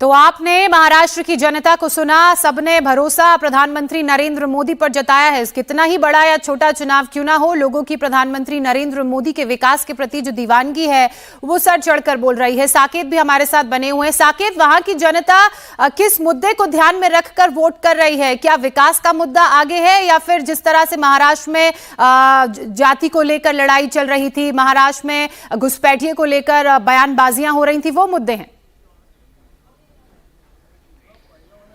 तो आपने महाराष्ट्र की जनता को सुना, सबने भरोसा प्रधानमंत्री नरेंद्र मोदी पर जताया है। कितना ही बड़ा या छोटा चुनाव क्यों ना हो, लोगों की प्रधानमंत्री नरेंद्र मोदी के विकास के प्रति जो दीवानगी है वो सर चढ़कर बोल रही है। साकेत भी हमारे साथ बने हुए हैं। साकेत, वहां की जनता किस मुद्दे को ध्यान में रखकर वोट कर रही है? क्या विकास का मुद्दा आगे है, या फिर जिस तरह से महाराष्ट्र में जाति को लेकर लड़ाई चल रही थी, महाराष्ट्र में घुसपैठिए को लेकर बयानबाजियां हो रही थी, वो मुद्दे हैं?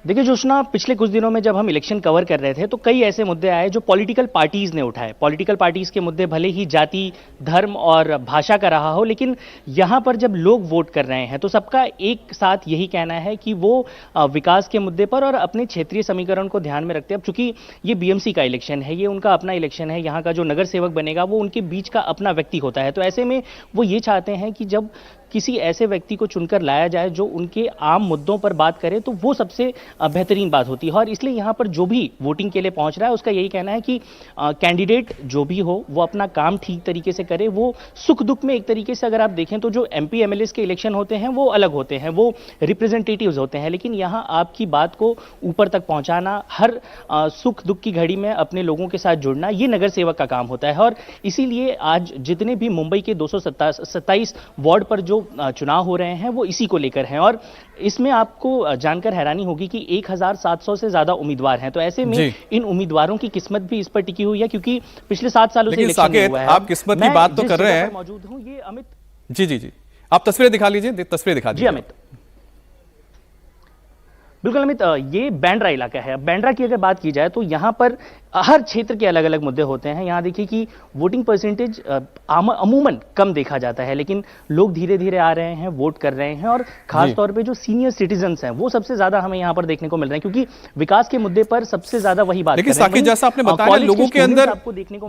देखिए जोशना, पिछले कुछ दिनों में जब हम इलेक्शन कवर कर रहे थे तो कई ऐसे मुद्दे आए जो पॉलिटिकल पार्टीज ने उठाए। पॉलिटिकल पार्टीज के मुद्दे भले ही जाति, धर्म और भाषा का रहा हो, लेकिन यहाँ पर जब लोग वोट कर रहे हैं तो सबका एक साथ यही कहना है कि वो विकास के मुद्दे पर और अपने क्षेत्रीय समीकरण को ध्यान में रखते हैं। अब चूंकि ये बीएमसी का इलेक्शन है, ये उनका अपना इलेक्शन है, यहाँ का जो नगर सेवक बनेगा वो उनके बीच का अपना व्यक्ति होता है। तो ऐसे में वो ये चाहते हैं कि जब किसी ऐसे व्यक्ति को चुनकर लाया जाए जो उनके आम मुद्दों पर बात करे तो वो सबसे बेहतरीन बात होती है। और इसलिए यहाँ पर जो भी वोटिंग के लिए पहुंच रहा है उसका यही कहना है कि कैंडिडेट जो भी हो वो अपना काम ठीक तरीके से करे। वो सुख दुख में, एक तरीके से अगर आप देखें तो जो एमपी एमएलए के इलेक्शन होते हैं वो अलग होते हैं, वो रिप्रेजेंटेटिव्स होते हैं, लेकिन यहाँ आपकी बात को ऊपर तक पहुंचाना, हर सुख दुख की घड़ी में अपने लोगों के साथ जुड़ना, ये नगर सेवक का काम होता है। और इसीलिए आज जितने भी मुंबई के 227 वार्ड पर जो चुनाव हो रहे हैं वो इसी को लेकर हैं। और इसमें आपको जानकर हैरानी होगी कि 1700 से ज्यादा उम्मीदवार हैं। तो ऐसे में इन उम्मीदवारों की किस्मत भी इस पर टिकी हुई है, क्योंकि पिछले 7 सालों से इलेक्शन नहीं हुआ है। आप किस्मत की बात तो कर रहे हैं, मौजूद हूं, ये अमित जी, आप तस्वीरें दिखा लीजिए, तस्वीरें दिखा दीजिए। जी अमित, बिल्कुल अमित, ये बैंड्रा इलाका है। बैंड्रा की अगर बात की जाए तो यहाँ पर हर क्षेत्र के अलग अलग मुद्दे होते हैं। यहाँ देखिए कि वोटिंग परसेंटेज अमूमन कम देखा जाता है, लेकिन लोग धीरे धीरे आ रहे हैं, वोट कर रहे हैं, और खास तौर पे जो सीनियर सिटीजन्स हैं वो सबसे ज्यादा हमें यहाँ पर देखने को मिल रहे हैं, क्योंकि विकास के मुद्दे पर सबसे ज्यादा वही बात। लेकिन साकिब, जैसा आपने बताया, लोगों के अंदर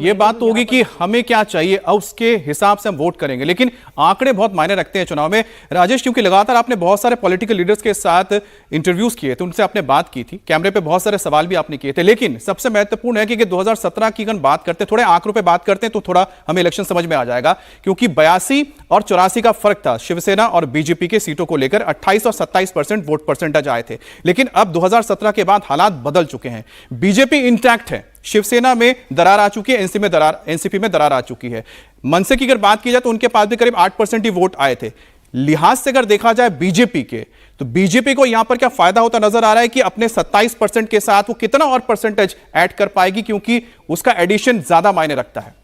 ये बात तो होगी कि हमें क्या चाहिए, अब उसके हिसाब से हम वोट करेंगे, लेकिन आंकड़े बहुत मायने रखते हैं चुनाव में। राजेश, क्योंकि लगातार आपने बहुत सारे पॉलिटिकल लीडर्स के साथ इंटरव्यूज किए थे, उनसे आपने बात की थी, कैमरे पे बहुत सारे सवाल भी आपने किए थे, लेकिन सबसे महत्वपूर्ण है कि 2017 की अगर बात करते, थोड़े आंकड़ों पे बात करते हैं तो थोड़ा हमें इलेक्शन समझ में आ जाएगा, क्योंकि 82 और 84 का फर्क था शिवसेना और बीजेपी के सीटों को लेकर। 28 और 27% वोट परसेंटेज आए थे, लेकिन अब 2017 के बाद हालात बदल चुके हैं। बीजेपी इंटैक्ट है, शिवसेना में दरार आ चुकी है, एनसीपी में दरार आ चुकी है। मनसे की अगर बात की जाए तो उनके पास भी करीब 8% ही वोट आए थे। लिहाज से अगर देखा जाए बीजेपी के, तो बीजेपी को यहां पर क्या फायदा होता नजर आ रहा है कि अपने 27% के साथ वो कितना और परसेंटेज ऐड कर पाएगी, क्योंकि उसका एडिशन ज्यादा मायने रखता है।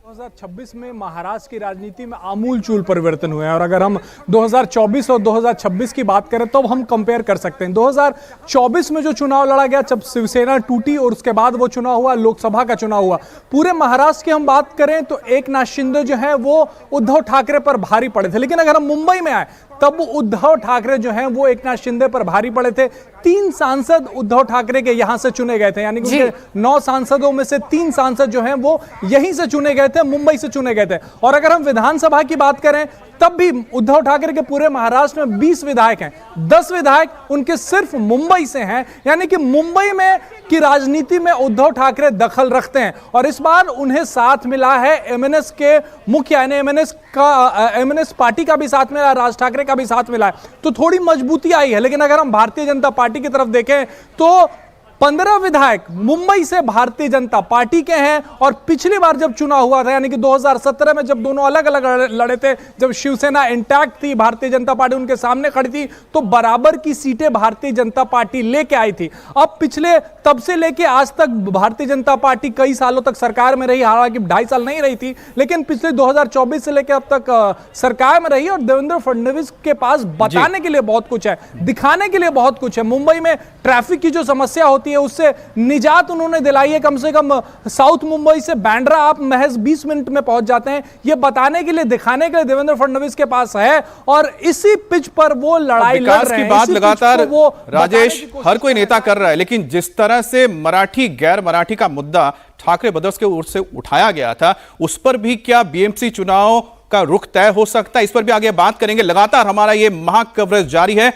2026 में महाराष्ट्र की राजनीति में आमूलचूल परिवर्तन हुए हैं, और अगर हम 2024 और 2026 की बात करें तो हम कंपेयर कर सकते हैं। 2024 में जो चुनाव लड़ा गया, जब शिवसेना टूटी और उसके बाद वो चुनाव हुआ, लोकसभा का चुनाव हुआ, पूरे महाराष्ट्र की हम बात करें तो एकनाथ शिंदे जो है वो उद्धव ठाकरे पर भारी पड़े थे। लेकिन अगर हम मुंबई में आए तब उद्धव ठाकरे जो हैं वो एकनाथ शिंदे पर भारी पड़े थे। 3 सांसद उद्धव ठाकरे के यहां से चुने गए थे, यानी कि 9 सांसदों में से 3 सांसद जो हैं वो यहीं से चुने गए थे, मुंबई से चुने गए थे। और अगर हम विधानसभा की बात करें तब भी उद्धव ठाकरे के पूरे महाराष्ट्र में 20 विधायक हैं, 10 विधायक उनके सिर्फ मुंबई से हैं, यानी कि मुंबई में की राजनीति में उद्धव ठाकरे दखल रखते हैं। और इस बार उन्हें साथ मिला है एमएनएस के मुखिया, एमएनएस पार्टी का भी साथ मिला, राज ठाकरे का भी साथ मिला है, तो थोड़ी मजबूती आई है। लेकिन अगर हम भारतीय जनता पार्टी की तरफ देखें तो 15 विधायक मुंबई से भारतीय जनता पार्टी के हैं। और पिछली बार जब चुनाव हुआ था, यानी कि 2017 में जब दोनों अलग अलग लड़े थे, जब शिवसेना इंटैक्ट थी, भारतीय जनता पार्टी उनके सामने खड़ी थी, तो बराबर की सीटें भारतीय जनता पार्टी लेके आई थी। अब पिछले तब से लेके आज तक भारतीय जनता पार्टी कई सालों तक सरकार में रही, हालांकि 2.5 साल नहीं रही थी, लेकिन पिछले 2024 से लेकर अब तक सरकार में रही। और देवेंद्र फडणवीस के पास बताने के लिए बहुत कुछ है, दिखाने के लिए बहुत कुछ है। मुंबई में ट्रैफिक की जो समस्या होती है उससे निजात उन्होंने दिलाई है। कम से कम साउथ मुंबई से बैंड्रा आप महज 20 मिनट में पहुंच जाते हैं। ये बताने के लिए, दिखाने के लिए देवेंद्र फडणवीस के पास है, और इसी पिच पर वो लड़ाई लड़ रहे हैं। की बात लगातार राजेश हर कोई नेता कर रहा है, लेकिन जिस तरह से मराठी गैर मराठी का मुद्दा ठाकरे ब्रदर्स के ओर से उठाया गया था, उस पर भी क्या बीएमसी चुनाव का रुख तय हो सकता है? इस पर भी आगे बात करेंगे। लगातार हमारा ये महा कवरेज जारी है।